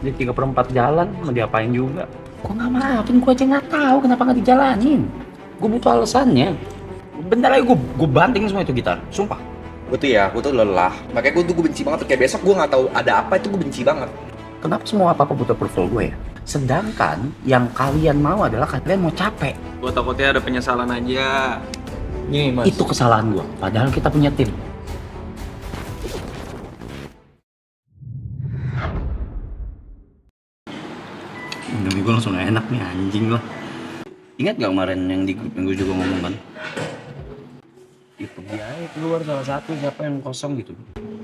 Di 3/4 jalan mau diapain juga. Kok nggak maafin, gue aja nggak tahu kenapa nggak dijalanin. Gue butuh alasannya. Bentar lagi gue banting semua itu gitar, sumpah. Gue tuh lelah. Makanya gue benci banget. Kayak besok gue nggak tahu ada apa, itu gue benci banget. Kenapa semua apa-apa butuh approval gue ya? Sedangkan yang kalian mau adalah kalian mau capek. Gue takutnya ada penyesalan aja. Nih mas, Itu kesalahan gue. Padahal kita punya tim. Minum gue langsung enak nih, anjing lah. Ingat gak kemarin yang di grup yang gue juga ngomong kan? Itu dia keluar salah satu siapa yang kosong gitu.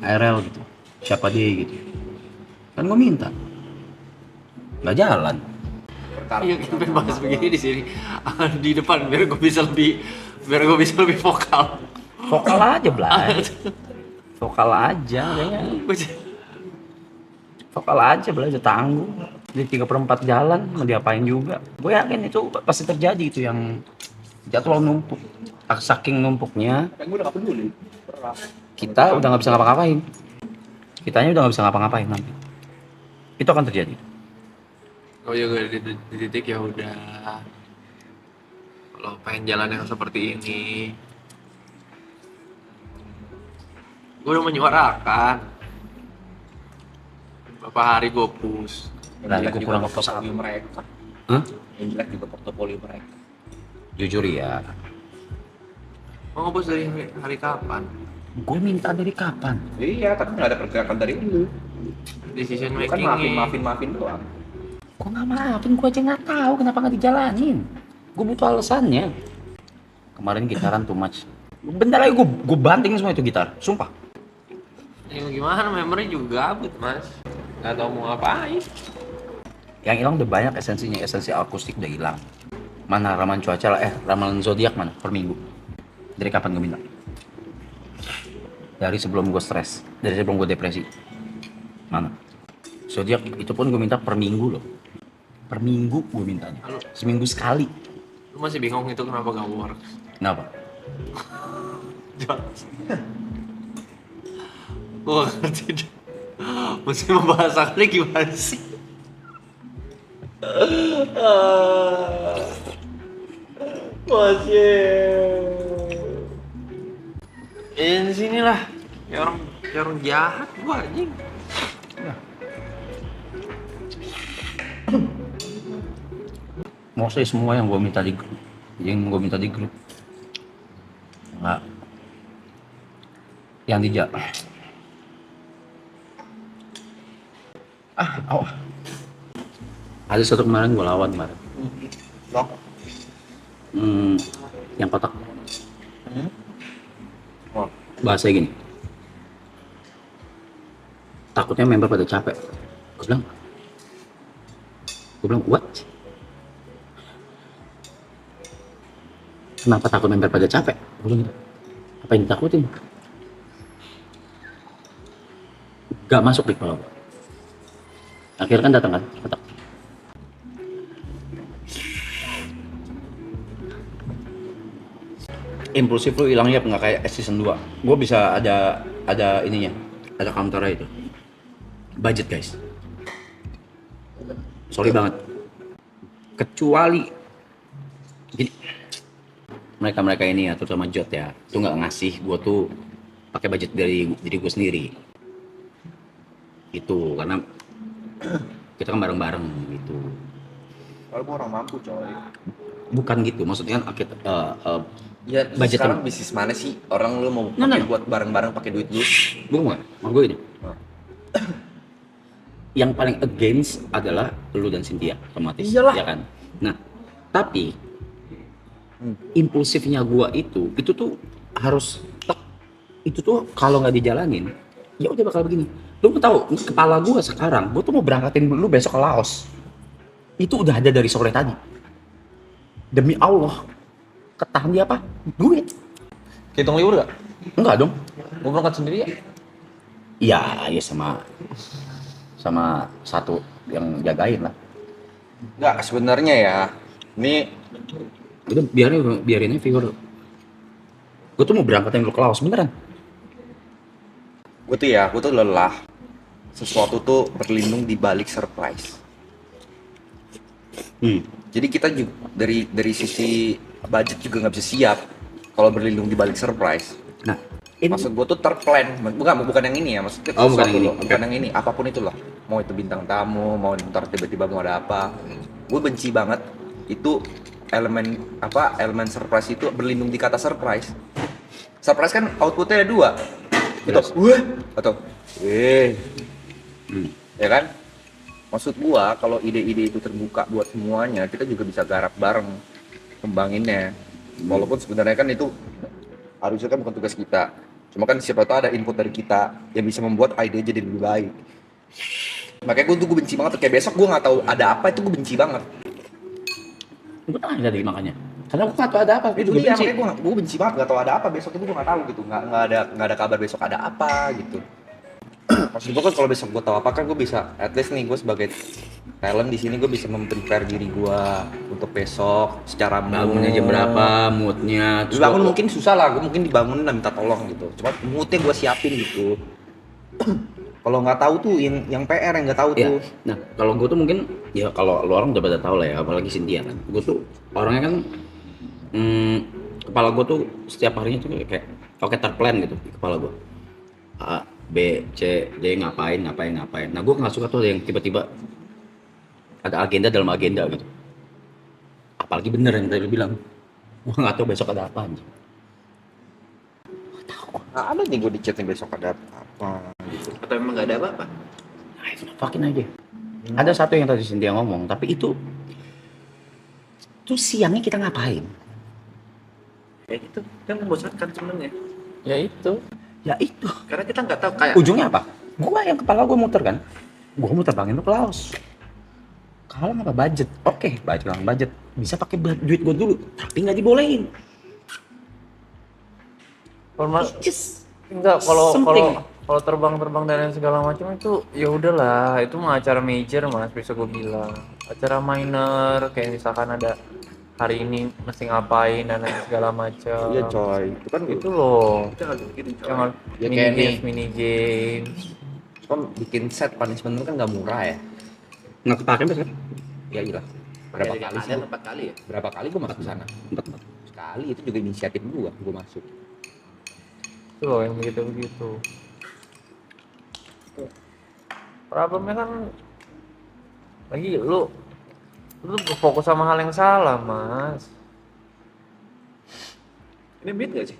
ARL gitu. Siapa dia gitu. Kan gue minta. Nggak jalan. Iya kita pengen bahas begini di sini di depan biar gue bisa lebih vokal. Vokal aja, Blay. Vokal aja kayaknya. Vokal aja, belajar tanggung. Di 3/4 jalan mau diapain juga. Gue yakin itu pasti terjadi itu yang jadwal numpuk. Saking numpuknya Kayak gue udah gak peduli. kita udah nggak bisa ngapa-ngapain. Kitanya udah nggak bisa ngapa-ngapain nanti. Itu akan terjadi. Oh ya gue di titik ya udah. Kalau pengen jalan yang seperti ini, gue udah menyuarakan. Beberapa hari gue push. Nah, gue kurang ngepost portofolio mereka. Hah? Yang jelek juga portofolio mereka. Jujur ya, Mau nge-push dari hari kapan? gue minta dari kapan? Iya, tapi nggak ada pergerakan dari lu. Decision Lu kan maafin doang. Kok nggak maafin? Gue aja nggak tahu kenapa nggak dijalanin. Gue butuh alasannya. Kemarin gitaran too much. Bentar lagi gue banting semua itu gitar, sumpah. Ya gimana, memori juga gabut mas. Gak tau mau ngapain. Yang hilang udah banyak esensinya, esensi akustik udah hilang. Mana ramalan cuaca lah, ramalan zodiak mana per minggu? Dari kapan gue minta? Dari sebelum gue stres, dari sebelum gue depresi. Mana? Zodiak itu pun gue minta per minggu loh. Per minggu gue mintanya. Halo. Seminggu sekali. Lu masih bingung itu kenapa gak works? Kenapa? Gue gak ngerti deh. Mesti membahasakannya gimana sih? Di sini lah. Kayak orang jahat gua anjing. Mostly semua yang gue minta di grup, nggak, yang dijak. Ada satu kemarin gue lawan kemarin. Loh? Yang kotak. Wah. Bahasanya gini. Takutnya member pada capek. Gue bilang, what? Kenapa takut member pada capek? Gue bilang gitu. Apa yang ditakutin? Gak masuk di kepala gue. Akhirnya kan datang kan, kotak. Impulsif lu hilangnya nggak kayak season 2. Gue bisa ada ininya, ada counternya itu. Budget guys. Sorry banget. Kecuali gini, mereka ini ya, terutama Jot ya, tuh nggak ngasih gue tuh pakai budget dari diri gue sendiri. Itu karena kita kan bareng-bareng gitu. Kalau gue orang mampu coy. Bukan gitu, maksudnya kan Ya, budget sekarang bisnis mana sih orang lu mau Nah, pakai nah. buat bareng-bareng pakai duit lu? Bukan, mau gue ini. Oh. Yang paling against adalah lu dan Cynthia, otomatis. Iyalah. Ya kan? Nah, tapi impulsifnya gua itu tuh harus tek. Itu tuh kalau nggak dijalanin, ya udah bakal begini. Lu mau tahu, kepala gua sekarang, gua tuh mau berangkatin lu besok ke Laos. Itu udah ada dari sore tadi. Demi Allah, ketahan dia apa? Duit. hitung libur gak? Enggak dong. Gue berangkat sendiri ya? Iya, ya sama satu yang jagain lah. Enggak, sebenarnya ya. Ini Udah biarinnya figur. Gue tuh mau berangkatin lu ke Laos beneran. gue tuh lelah. sesuatu tuh berlindung di balik surprise. Jadi kita juga dari sisi budget juga nggak bisa siap kalau berlindung di balik surprise. Nah, ini Maksud gue tuh terplan, bukan yang ini ya, maksudnya Oh, bukan sesuatu yang ini. loh, bukan yang ini, apapun itu loh. Mau itu bintang tamu, mau ntar tiba-tiba mau ada apa. Gue benci banget itu elemen surprise itu berlindung di kata surprise. Surprise kan outputnya ada dua. Itu, Yes. wah, atau, Hmm. ya kan? Maksud gua kalau ide-ide itu terbuka buat semuanya, kita juga bisa garap bareng kembanginnya. Walaupun sebenarnya kan itu harusnya kan bukan tugas kita. Cuma kan siapa tahu ada input dari kita yang bisa membuat ide jadi lebih baik. Makanya gue benci banget tuh. Kayak besok gue nggak tahu ada apa, itu gue benci banget. gue tanya tadi makanya. Karena gue nggak tahu ada apa. Itu Gue dia, benci. makanya gue benci banget nggak tahu ada apa besok itu, gue nggak tahu gitu. Nggak ada kabar besok ada apa gitu. Maksud gue kan kalau besok gue tahu apa kan gue bisa, at least nih gue sebagai talent di sini gue bisa memprepare diri gue untuk besok secara Bangunnya jam berapa, moodnya. terus Dibangun gua- mungkin susah lah, gue mungkin dibangunin dan minta tolong gitu. Cuma moodnya gue siapin gitu. Kalau nggak tahu tuh yang PR yang nggak tahu Ya, tuh. nah kalau gue tuh mungkin ya kalau lu orang udah pada tahu lah ya, apalagi Cynthia kan. Gue tuh orangnya kan kepala gue tuh setiap harinya tuh kayak terplan gitu di kepala gue. A, B, C, D ngapain. Nah gue nggak suka tuh yang tiba-tiba ada agenda dalam agenda gitu. Apalagi bener yang tadi lu bilang. Gue nggak tahu besok ada apa anjing. Nah, ada nih gue di chat nih besok ada apa gitu. Atau emang nggak ada apa-apa? Nah, itu fucking aja. Ada satu yang tadi Cynthia ngomong, tapi itu siangnya kita ngapain? Ya itu kan membosankan sebenarnya. Ya itu. Ya itu. Karena kita nggak tahu kayak Ujungnya apa? Gua yang kepala gua muter kan. Gua mau terbangin lu ke Laos. Kalau nggak budget, oke, budget. Bisa pakai duit gua dulu, tapi nggak dibolehin. Just Enggak, kalau something. terbang dan lain segala macam itu ya udahlah, itu mah acara major Mas, bisa gue bilang. Acara minor kayak misalkan ada hari ini mesti ngapain dan lain segala macam. Iya coy, itu kan Itu loh. kita harus bikin Jangan Ya kayak mini games. kan bikin set punishment kan nggak murah ya. Nggak kepake besok. Ya iyalah. Berapa kali sih? 4 kali ya? Berapa kali gue masuk ke sana? Empat. Sekali, itu juga inisiatif gue masuk. Itu loh yang begitu-begitu. Problemnya kan lagi lu fokus sama hal yang salah, Mas. Ini beat nggak sih?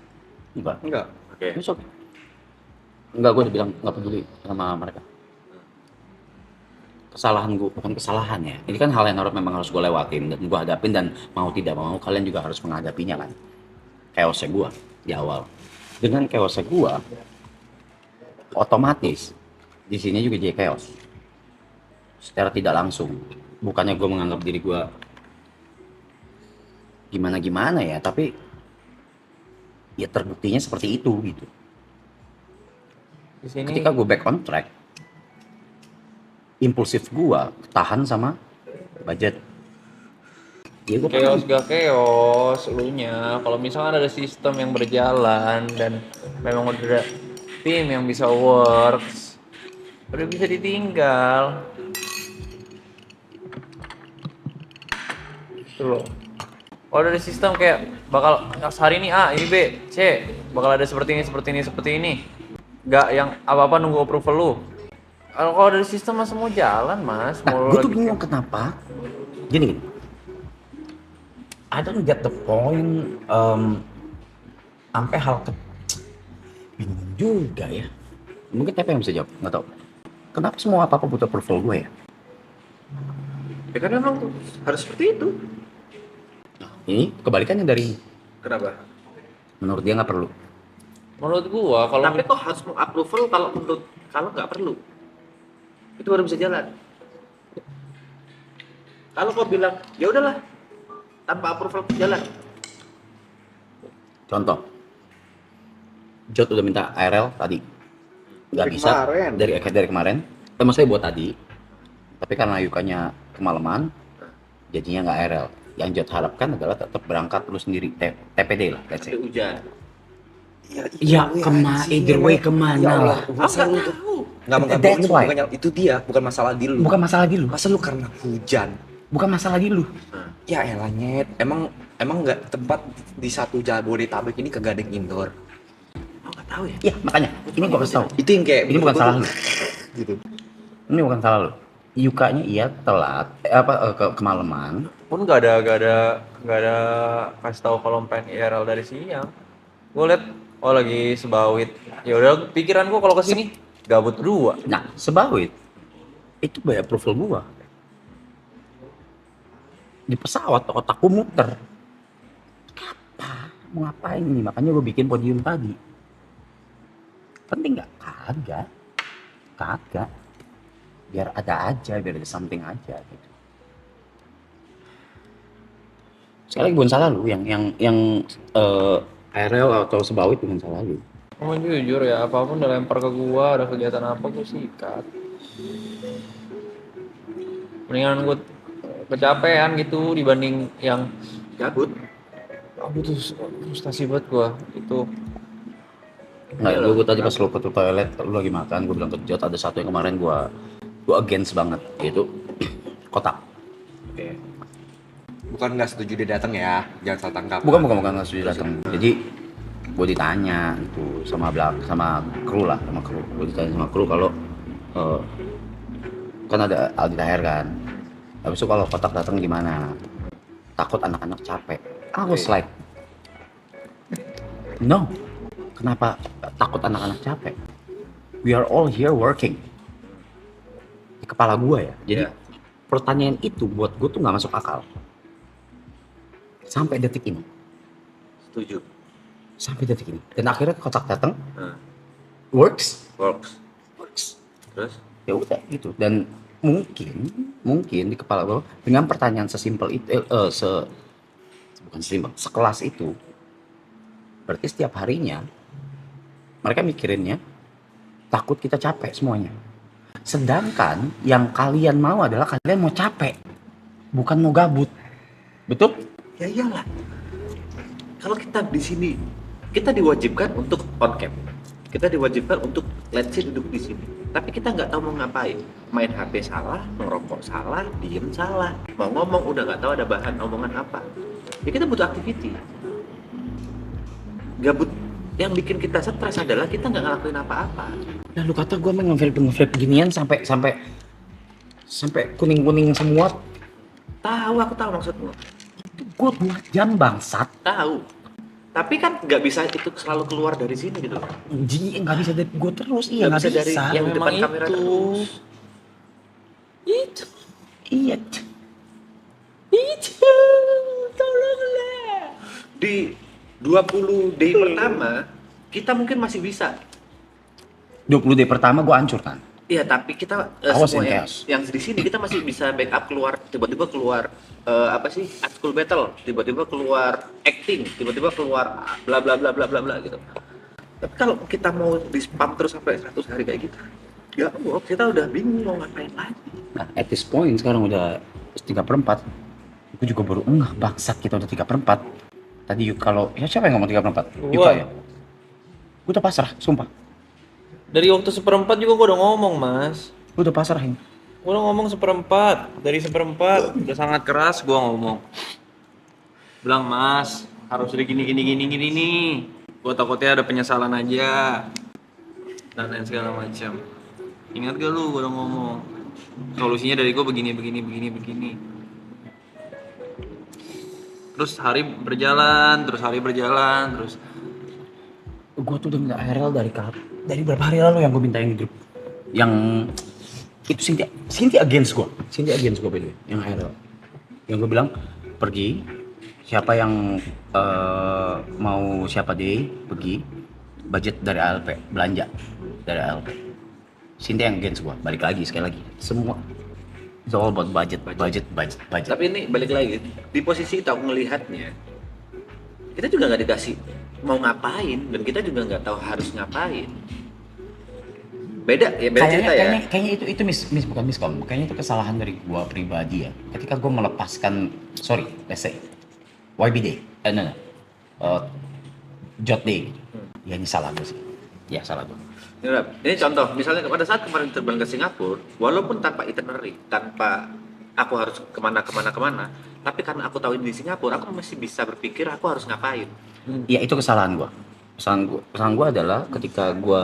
Enggak. Enggak. Oke. Besok. Enggak, gua udah bilang nggak peduli sama mereka. Kesalahan gua bukan kesalahan ya. Ini kan hal yang memang harus gue lewatin dan gue hadapin, dan mau tidak mau kalian juga harus menghadapinya kan. Chaosnya gua di awal. Dengan chaosnya gua, otomatis di sini juga jadi chaos. Secara tidak langsung. Bukannya gue menganggap diri gue gimana ya, tapi ya terbuktinya seperti itu gitu. Di sini Ketika gue back on track, impulsif gue tahan sama budget. Ya gue chaos gak chaos elunya. Kalau misalkan ada sistem yang berjalan dan memang udah ada tim yang bisa works, udah bisa ditinggal. Itu loh. Kalau ada sistem kayak bakal hari ini A, ini B, C, bakal ada seperti ini. Gak yang apa-apa nunggu approval lu. Kalau dari sistem mah semua jalan, Mas. Nah, Mau gue tuh lagi- bingung kenapa. Gini. I don't get the point. Sampai hal bingung juga ya. Mungkin TP yang bisa jawab, nggak tahu. Kenapa semua apa-apa butuh approval gue ya? Ya kan emang tuh harus seperti itu. Ini kebalikannya dari Kenapa? menurut dia nggak perlu. Menurut gua kalau Tapi kok harus mengapproval kalau nggak perlu. Itu baru bisa jalan. Kalau kau bilang ya udahlah tanpa approval jalan. Contoh, Jod udah minta ARL tadi, nggak Dari bisa kemarin. dari kemarin. Maksudnya buat tadi, tapi karena Yukanya kemalaman, jadinya nggak ARL. Yang Jod harapkan adalah tetap berangkat lu sendiri, TPD lah, let's say. Tapi hujan. Ya either way kemana Ya Allah, lah. masalah lu tuh. Nggak mengganggu That's lu, why. bukannya itu dia, bukan masalah di lu. Bukan masalah di lu. Masa lu karena hujan? Bukan masalah di lu. Ya elah nyet, emang nggak tempat di satu Jabodetabek ini kagak ada yang indoor. Oh, nggak tahu ya. Iya, makanya ini gua kasih tahu. Itu yang kayak Ini bukan salah lu. gitu. Ini bukan salah lu. Yukanya iya telat, kemalaman. Pun nggak ada kasih tahu kalau pengen IRL dari siang. Gue liat oh lagi sebawit. Ya udah pikiran gue kalau kesini gabut berdua. Nah, sebawit itu by approval gua. Di pesawat otakku muter. Apa? Mau ngapain nih? Makanya gue bikin podium tadi. Penting nggak? Kagak. Biar ada aja, biar ada something aja gitu. Sekali lagi bukan salah lu, yang aerial atau sebawit bukan salah lu. Mau jujur ya, apapun udah lempar ke gua, ada kegiatan apa gua sikat. Mendingan gua kecapean gitu dibanding yang Gabut. aku tuh frustasi banget gua itu. Nggak, gue tadi pas lu ke toilet, lu lagi makan, gue bilang ke Jot, ada satu yang kemarin gue against banget, yaitu kotak. Oke. Bukan nggak setuju dia datang ya, jangan salah tangkap. Bukan nggak setuju datang. Jadi gue ditanya itu sama kru lah, sama kru. Gue ditanya sama kru kalau kan ada Aldi Taher kan. Habis itu kalau kotak datang gimana? Takut anak-anak capek. I was like, no. Kenapa takut anak-anak capek? We are all here working. Di kepala gue ya. Jadi Iya. pertanyaan itu buat gue tuh nggak masuk akal. Sampai detik ini. Setuju. Sampai detik ini. Dan akhirnya kotak datang. Nah, Works. works. Terus? Ya udah gitu. Dan mungkin di kepala gue dengan pertanyaan sesimpel itu, bukan sesimpel, sekelas itu. Berarti setiap harinya mereka mikirinnya takut kita capek semuanya. Sedangkan yang kalian mau adalah kalian mau capek, bukan mau gabut. Betul? Ya iyalah. Kalau kita di sini, kita diwajibkan untuk on cam. Kita diwajibkan untuk let's say duduk di sini. Tapi kita nggak tahu mau ngapain. Main HP salah, ngerokok salah, diem salah. Mau ngomong udah nggak tahu ada bahan omongan apa. Ya kita butuh activity. Gabut yang bikin kita stres adalah kita nggak ngelakuin apa-apa. Lalu kata gue main nge-vape ginian sampai kuning semua. Aku tahu maksudmu. Gue 2 jam bangsat. Tahu. Tapi kan nggak bisa itu selalu keluar dari sini gitu. Jadi nggak bisa dari gue terus. Iya Nggak nggak bisa dari bisa. yang Memang depan kamera itu. terus. Itu. Iya. Tolonglah. Di 20 day pertama kita mungkin masih bisa. 20 day pertama gue hancur kan. Iya, tapi kita Awas semua in yang, chaos. yang di sini kita masih bisa backup keluar, tiba-tiba keluar apa sih, art school battle, tiba-tiba keluar acting, tiba-tiba keluar bla bla bla bla bla bla gitu. Tapi kalau kita mau di spam terus sampai 100 hari kayak gitu, ya Allah, kita udah bingung mau ngapain lagi. Nah, at this point sekarang udah 3/4. Gue juga baru bangsat kita udah 3/4. Tadi kalau ya siapa yang ngomong 3/4? Yuka ya. Gue udah pasrah, sumpah. Dari waktu 1/4 juga gua udah ngomong, Mas. Gue udah pasrah ini. Gua udah ngomong 1/4. Dari 1/4 udah sangat keras gua ngomong. Bilang, "Mas, harus gini nih. Gua takutnya ada penyesalan aja." Dan lain segala macam. Ingat gak lu gua udah ngomong. Solusinya dari gua begini. Terus hari berjalan, terus Gue tuh udah minta ARL dari berapa hari lalu yang gue mintain di grup. Yang itu Cynthia against gue by the way, yang ARL. Yang gue bilang pergi, siapa yang mau siapa deh pergi, budget dari ALP, belanja dari ALP. Cynthia yang against gue, balik lagi sekali lagi, semua it's all about budget. Tapi ini balik lagi di posisi itu aku ngelihatnya, kita juga nggak dikasih mau ngapain dan kita juga nggak tahu harus ngapain. Beda cerita ya. Kayaknya itu bukan miskom. Kayaknya itu kesalahan dari gua pribadi ya. Ketika gua melepaskan, let's say YB Day, Jot Day, Ya ini salah gue sih. Ya salah gue. Ini contoh, misalnya pada saat kemarin terbang ke Singapura, walaupun tanpa itinerary, tanpa aku harus kemana, tapi karena aku tahu ini di Singapura, aku masih bisa berpikir aku harus ngapain. Ya itu kesalahan gue. Kesalahan gue adalah ketika gue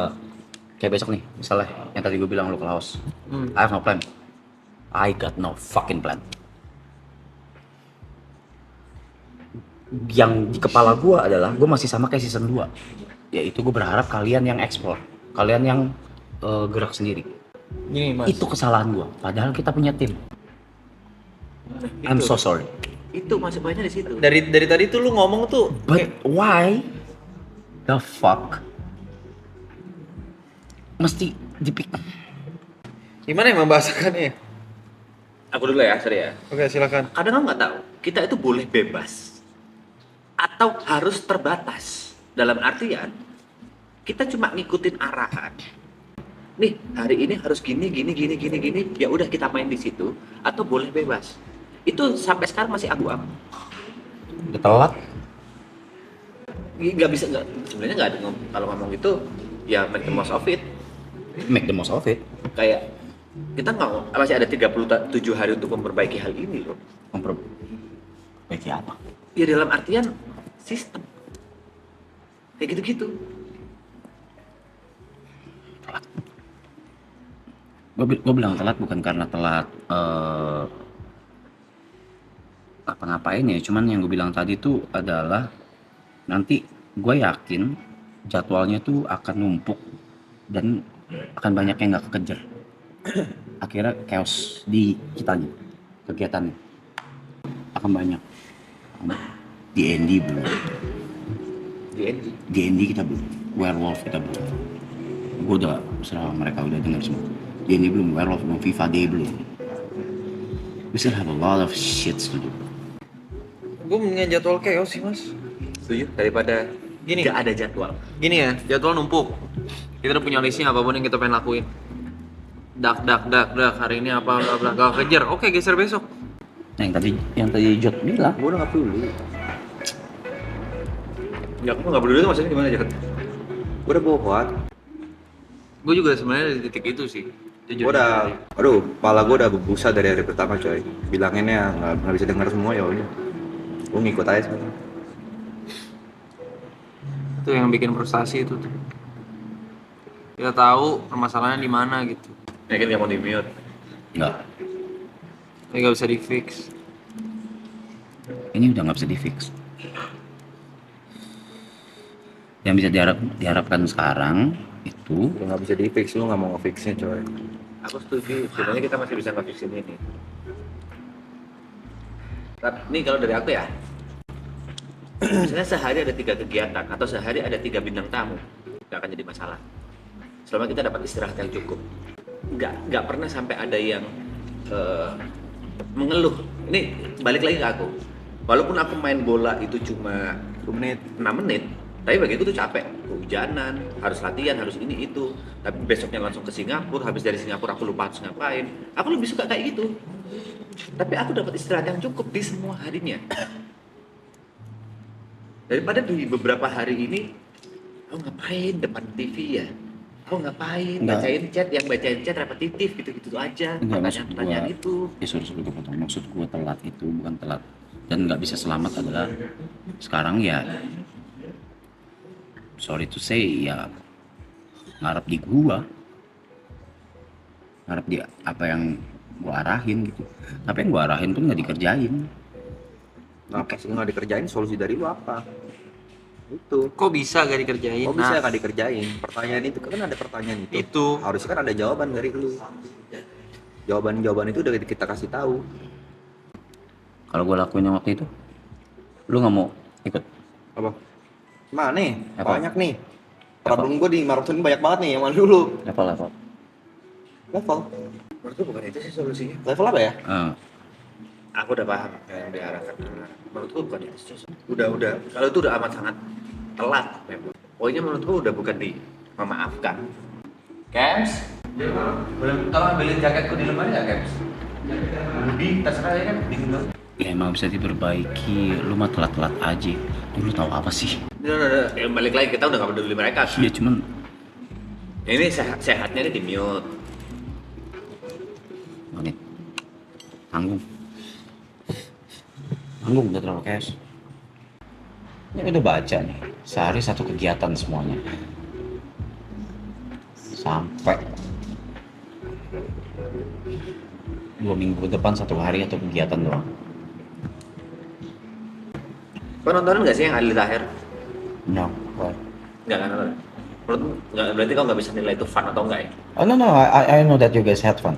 kayak besok nih, misalnya yang tadi gue bilang lu ke Laos. I have no plan. I got no fucking plan. Yang di kepala gue adalah gue masih sama kayak season 2. Yaitu gue berharap kalian yang explore, kalian yang gerak sendiri. Gini mas, Itu kesalahan gue. Padahal kita punya tim. I'm so sorry. Itu masih banyak di situ. dari tadi tuh lu ngomong tuh But why the fuck mesti dipik? gimana yang membahasakannya? Aku dulu ya, sorry ya. Oke silakan. Kadang aku nggak tahu, kita itu boleh bebas atau harus terbatas. Dalam artian, kita cuma ngikutin arahan. Nih, hari ini harus gini, ya udah kita main di situ, atau boleh bebas. Itu sampai sekarang masih abu-abu. Udah telat. Nggak bisa, sebenarnya nggak ada kalau ngomong gitu, ya make the most of it. Make the most of it. Kayak kita nggak masih ada 37 hari untuk memperbaiki hal ini loh. Memperbaiki apa? Ya dalam artian sistem. Kayak gitu-gitu. Gue bilang telat bukan karena telat apa-ngapain ya, cuman yang gue bilang tadi tuh adalah nanti gue yakin jadwalnya tuh akan numpuk dan akan banyak yang nggak kekejar. Akhirnya chaos di kitanya, kegiatannya akan banyak. D&D belum, DND. D&D kita belum, werewolf kita belum. Gue udah serah mereka udah dengar semua. D&D belum, werewolf belum, FIFA Day belum. We still have a lot of shits to do. Gue mendingan jadwal chaos sih mas. Setuju? Daripada Gini. nggak ada jadwal. Gini ya, jadwal numpuk. Kita udah punya listnya apapun yang kita pengen lakuin. Dak, hari ini apa, bla bla, gak kejar. Oke, geser besok. Nah, yang tadi Jod bilang, Gue udah nggak peduli. Ya aku nggak peduli itu maksudnya gimana aja? Gue udah bohong. Gue juga sebenarnya di titik itu sih. Jujur. Gue udah, aduh, kepala gue udah berbusa dari hari pertama coy. Bilanginnya nggak bisa dengar semua ya udah. Gue ngikut aja sekarang. Itu yang bikin frustasi itu tuh. Kita tahu permasalahannya di mana gitu. Yakin nggak mau di mute? enggak, Tapi nggak bisa di fix. ini udah nggak bisa di fix. Yang bisa diharapkan sekarang itu Udah nggak bisa di fix, lu nggak mau nge-fixnya coy. Aku setuju. Sebenarnya kita masih bisa nge-fixin ini. Tapi ini kalau dari aku ya, misalnya sehari ada 3 kegiatan atau sehari ada 3 bintang tamu, nggak akan jadi masalah. Selama kita dapat istirahat yang cukup. Nggak pernah sampai ada yang mengeluh. Ini balik lagi ke aku. Walaupun aku main bola itu cuma 2 menit. 6 menit, tapi bagiku tuh capek. Kehujanan, harus latihan, harus ini itu. Tapi besoknya langsung ke Singapura, habis dari Singapura aku lupa harus ngapain. Aku lebih suka kayak gitu. Tapi aku dapat istirahat yang cukup di semua harinya. Daripada di beberapa hari ini, aku ngapain depan TV ya? Aku ngapain Enggak. bacain chat repetitif gitu-gitu aja. Enggak, maksud Pertanyaan-pertanyaan gua- itu. ya sorry gue potong. Maksud gue telat itu bukan telat dan nggak bisa selamat adalah sekarang ya, sorry to say ya, ngarep di gua, ngarep di apa yang gua arahin gitu. Tapi yang gua arahin pun nggak dikerjain. Nah, pas nggak dikerjain, solusi dari lu apa? Itu. Kok bisa gak dikerjain? Kok bisa nggak dikerjain? Pertanyaan itu kan ada pertanyaan itu. Itu. Harusnya kan ada jawaban dari lu. Jawaban itu udah kita kasih tahu. Kalau gua lakuin yang waktu itu, lu nggak mau ikut? Apa? Mana nih? Apa? Banyak nih. Problem gue di maraton banyak banget nih. Yang mana dulu? Level. Level. Menurutku bukan itu sih solusinya. Level apa ya? Aku udah paham yang diarahkan. Menurutku bukan itu sih. Udah. Kalau itu udah amat sangat telat memang. Pokoknya menurutku udah bukan di memaafkan. Kems? Boleh tolong ambilin jaketku di lemari gak, Kems? Budi, terserah ya kan, bingung banget. Ya emang bisa diperbaiki, lu mah telat-telat aja. Lu tahu apa sih? Udah, ya, balik lagi kita udah gak peduli mereka. Iya cuman Ini sehatnya ini di mute. menit. Tanggung. Tanggung udah terlalu cash. Ini udah baca nih, sehari satu kegiatan semuanya. Sampai 2 minggu ke depan 1 hari atau kegiatan doang. Kau nontonin gak sih yang Adil Tahir? No, what? Nggak kan nonton? Menurut nggak, berarti kau nggak bisa nilai itu fun atau enggak ya? Oh no, I know that you guys had fun.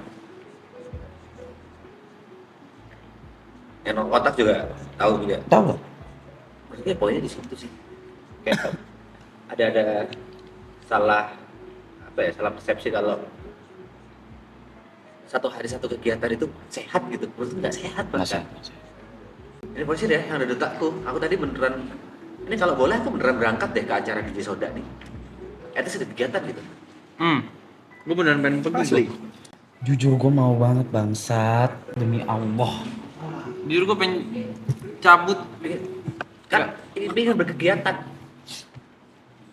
Yang nonton kotak juga tahu juga. Tahu gak? Maksudnya poinnya di situ sih. Kayak ada salah apa ya, salah persepsi kalau satu hari satu kegiatan itu sehat gitu. Menurut nggak sehat Masa? bahkan. Ini polisi deh yang ada detakku. Aku tadi beneran, ini kalau boleh aku beneran berangkat deh ke acara DJ Soda nih. Itu sudah kegiatan gitu. Gue beneran pengen pergi. Asli. Jujur gue mau banget bangsat, demi Allah. Jujur gue pengen cabut. Kan ini kan berkegiatan.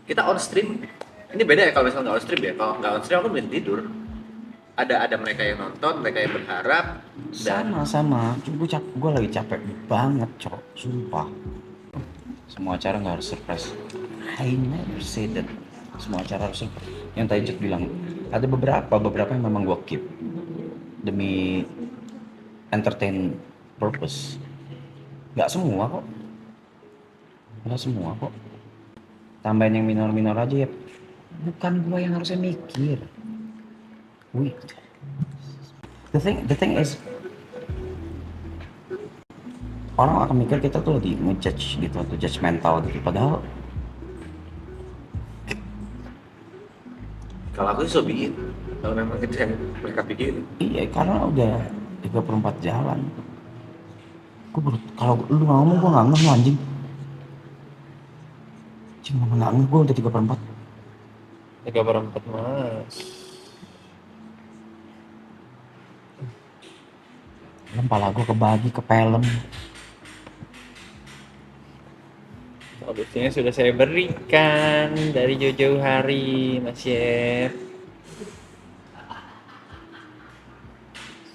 Kita on stream. Ini beda ya kalau misalnya nggak on stream ya. Kalau nggak on stream aku mending tidur. Ada mereka yang nonton, mereka yang berharap. Dan Sama. Cuma gue lagi capek banget, cok. Sumpah. Semua acara nggak harus surprise. I never say that. Semua acara harus surprise. Yang tadi Jut bilang, ada beberapa yang memang gue keep demi entertain purpose. Nggak semua kok. Tambahin yang minor-minor aja ya. Bukan gue yang harusnya mikir. The thing is, orang akan mikir kita tuh lagi ngejudge gitu atau judgmental gitu. Padahal kalau aku sih so bikin. Kalau memang itu yang mereka pikirin. iya, karena udah 3/4 jalan. Kalau lu ngomong gue nggak ngeh anjing. Cuma nggak ngeh gue udah 3/4. 3/4 mas. Kepala gue kebagi ke pelem. Solusinya sudah saya berikan dari jauh-jauh hari, Mas Chef.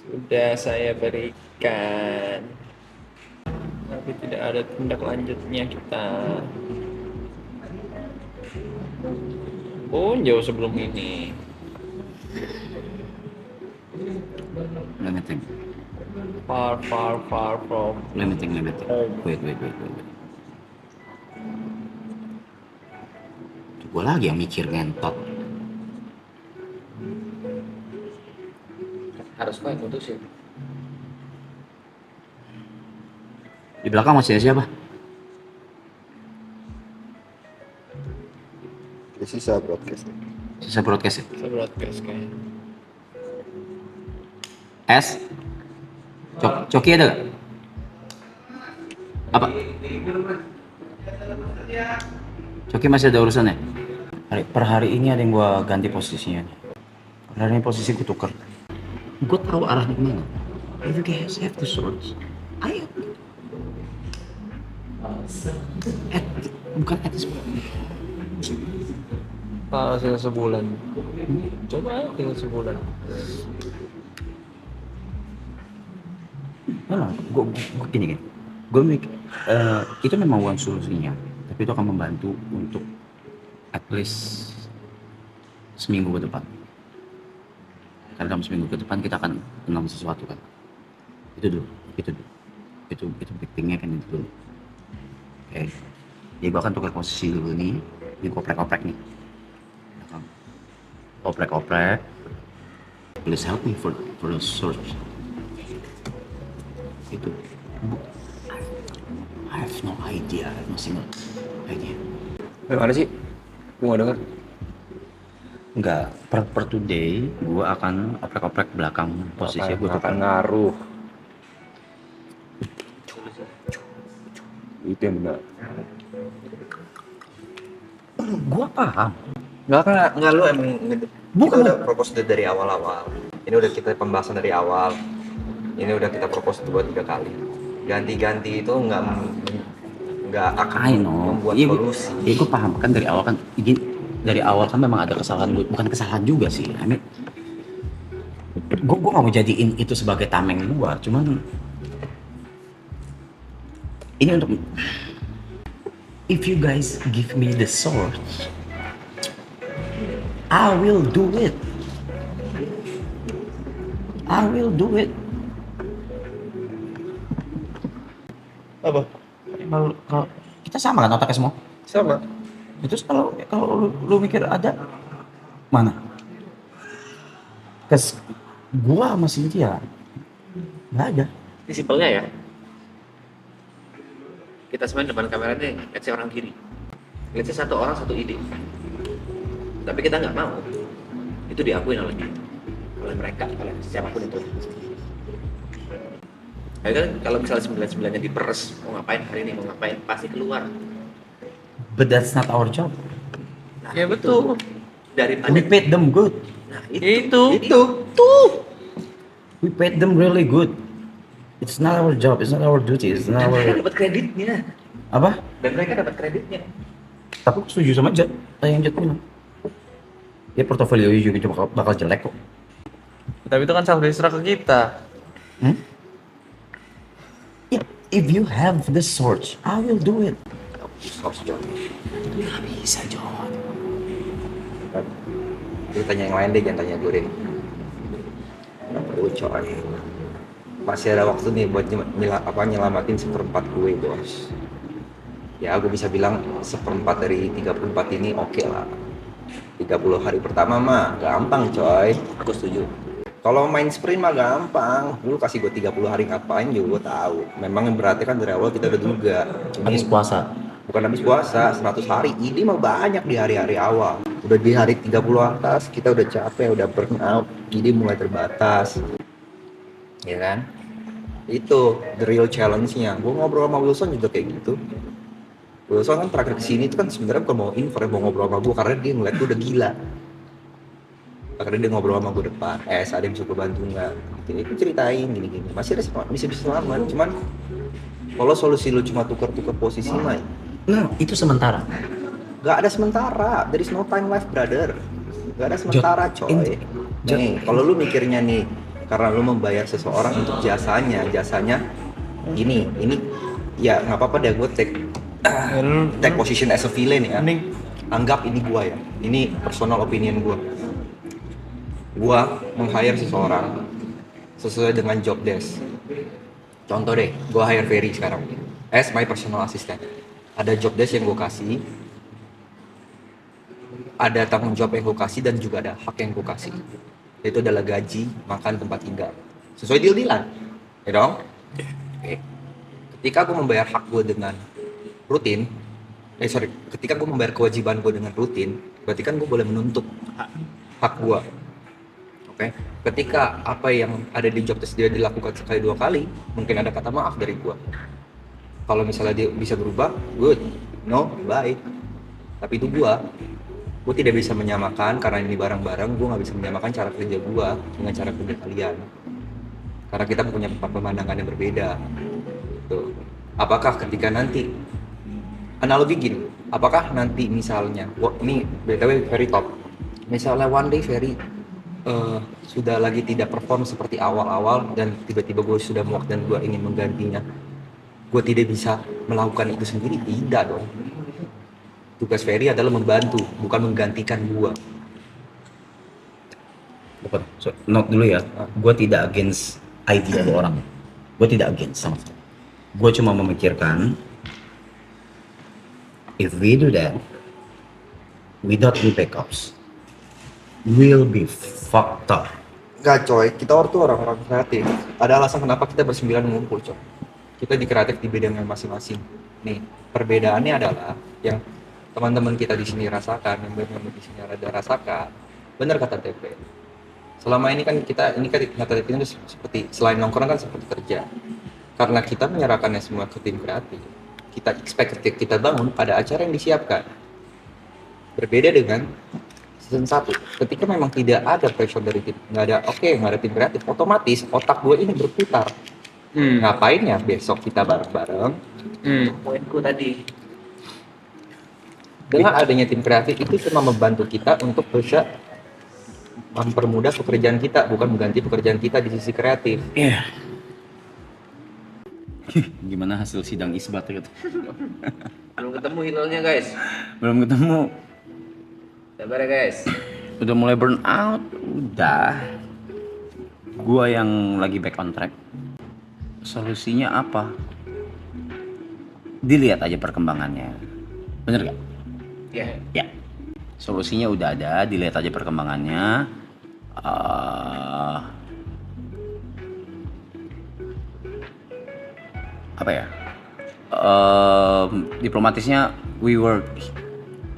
Sudah saya berikan. Tapi tidak ada tindak lanjutnya kita. Oh, jauh sebelum ini. Let me think. Far from home. Wait. Gue lagi yang mikir ngentot. Harus kau yang putusin. Di belakang masih ada siapa? Ya, sisa broadcast. Sisa broadcast ya? Saya broadcast kayaknya. S? Coki ada gak? Apa? Coki masih ada urusannya? Per hari ini ada yang gua ganti posisinya. Per hari ini posisi gua tuker. Gua tahu arahnya kemana. If you guys have to search, ayo. Bukan at this point. Kalau tinggal sebulan. Coba tinggal sebulan. Nah, gue gini. Gue mikir, itu memang one solusinya, tapi itu akan membantu untuk at least seminggu ke depan. Karena dalam seminggu ke depan kita akan kenal sesuatu kan. Itu big thing-nya kan itu dulu. Oke. Jadi gue akan tukar posisi dulu nih, di oprek-oprek nih. Oprek-oprek. Please help me for the search. Itu I have no idea, I have no single idea. Gimana sih? Gue nggak denger. Enggak, per today gua akan oprek-oprek belakang posisi gua akan ngaruh. Itu yang benar. Gua paham. Nggak lu emang Bukan. kita udah propose dari awal-awal. Ini udah kita pembahasan dari awal. Ini udah kita propose 2-3 kali. Ganti-ganti itu nggak akan I know. membuat Iya, solusi. iya gue paham kan dari awal kan memang ada kesalahan gue, bukan kesalahan juga sih. I mean, gue gak mau jadiin itu sebagai tameng gue, cuman ini untuk if you guys give me the source, I will do it. I will do it. Apa? Kalau kita sama kan otaknya semua. Sama. Terus kalau lu mikir ada mana? Kes gua sama Cynthia nggak ada. Ini simpelnya ya. Kita semua di depan kamera nih, let's say orang kiri. Let's say satu orang satu ide. Tapi kita nggak mau. Itu diakuin oleh mereka, oleh siapapun itu. Ya kan kalau misalnya 99-nya diperes, mau ngapain hari ini, mau ngapain, pasti keluar. But that's not our job. Nah, Ya, betul. Daripada We paid them good. Nah, Itu. tuh. We paid them really good. It's not our job. It's not our duty. It's not Dan mereka our dapat kreditnya. apa? Dan mereka dapat kreditnya. Tapi aku setuju sama Jat. Yang Jat bilang. Ya portofolio juga cuma bakal jelek kok. Tapi itu kan self destruct ke kita. Hmm? Yeah, if you have the source, I will do it. Source John. Nggak bisa, John. Lu tanya yang lain deh, jangan tanya gue deh. Nggak perlu coy. Masih ada waktu nih buat nyelamatin seperempat gue, bos. Ya gue bisa bilang seperempat dari 34 ini oke lah. 30 hari pertama mah gampang coy. Aku setuju. Kalau main sprint mah gampang. Lu kasih gue 30 hari ngapain juga gue tahu. Memang berarti kan dari awal kita udah duga. Habis puasa. Bukan habis puasa, 100 hari. Ini mah banyak di hari-hari awal. Udah di hari 30 atas, kita udah capek, udah burn out. Ide mulai terbatas. Ya kan? Itu the real challenge-nya. Gue ngobrol sama Wilson juga kayak gitu. Wilson kan terakhir kesini itu kan sebenarnya bukan mau info, mau ngobrol sama gue karena dia ngeliat gue udah gila. Akhirnya dia ngobrol sama gue depan, ada yang bisa gue bantu nggak? Itu ceritain gini-gini. Masih ada bisa selamat, cuman kalau solusi lu cuma tukar-tukar posisi mah Nah, itu sementara. nggak ada sementara. There is no time left, brother. Nggak ada sementara, coy. Nih, kalau lu mikirnya nih, karena lu membayar seseorang untuk jasanya ini ya nggak apa-apa deh, gue take position as a villain ya. Mending Anggap ini gua ya, ini personal opinion gua. Gua meng-hire seseorang sesuai dengan job desk. Contoh deh, gua hire Ferry sekarang as my personal assistant. Ada job desk yang gua kasih, ada tanggung jawab yang gua kasih, dan juga ada hak yang gua kasih. Itu adalah gaji, makan, tempat tinggal. Sesuai deal-dealan, ya dong? Oke. Ketika gua membayar hak gua dengan rutin, ketika gue membayar kewajiban gue dengan rutin, berarti kan gue boleh menuntut hak gue. Oke. Ketika apa yang ada di job desk dia dilakukan sekali 2 kali, mungkin ada kata maaf dari gue. Kalau misalnya dia bisa berubah, good. No, bye. Tapi itu gue tidak bisa menyamakan, karena ini barang-barang, gue nggak bisa menyamakan cara kerja gue dengan cara kerja kalian. Karena kita punya pemandangan yang berbeda. Tuh. Apakah ketika nanti analogi gini, apakah nanti misalnya, ini BTW very top, misalnya one day Ferry sudah lagi tidak perform seperti awal-awal dan tiba-tiba gue sudah muak dan gue ingin menggantinya, gue tidak bisa melakukan itu sendiri? Tidak dong. Tugas Ferry adalah membantu, bukan menggantikan gue. Bukan. So, note dulu ya, gue tidak against idea orang. Gue tidak against sama sekali. Gue cuma memikirkan, if we do that without any backups, we'll be fucked up. Enggak coy, kita tuh orang-orang kreatif. Ada alasan kenapa kita bersembilan ngumpul coy. Kita di kreatif di bidangnya masing-masing. Nih, perbedaannya adalah yang teman-teman kita di sini rasakan, yang teman-teman di sini ada rasakan. Benar kata TP. Selama ini kan kita, ini kan kata TP itu seperti selain nongkrong kan seperti kerja. Karena kita menyerahkannya semua ke tim kreatif, kita expect kita bangun pada acara yang disiapkan. Berbeda dengan season 1 ketika memang tidak ada pressure dari tim, nggak ada tim kreatif, otomatis otak gue ini berputar. Ngapain ya besok kita bareng-bareng. Poinku tadi. Dengan adanya tim kreatif itu cuma membantu kita untuk bisa mempermudah pekerjaan kita, bukan mengganti pekerjaan kita di sisi kreatif. Iya. Gimana hasil sidang isbat gitu? Belum ketemu hilalnya guys. Belum ketemu. Sabar ya guys. Udah mulai burn out, udah. Gua yang lagi back on track. Solusinya apa? Dilihat aja perkembangannya. Bener gak? Ya. Ya. Solusinya udah ada, dilihat aja perkembangannya. Apa ya? Diplomatisnya we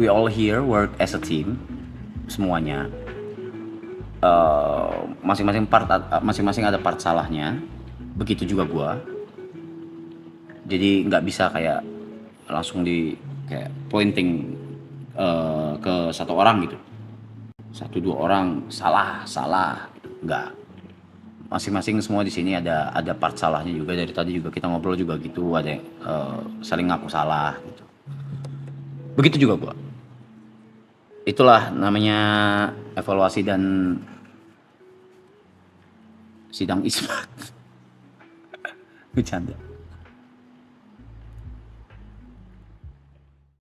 all here work as a team semuanya. Masing-masing ada part salahnya. Begitu juga gua. Jadi nggak bisa kayak langsung di kayak pointing ke satu orang gitu. 1-2 orang salah gitu. Nggak. Masing-masing semua di sini ada part salahnya juga. Dari tadi juga kita ngobrol juga gitu, ada yang saling ngaku salah gitu. Begitu juga gua. Itulah namanya evaluasi dan sidang isbat. Bercanda.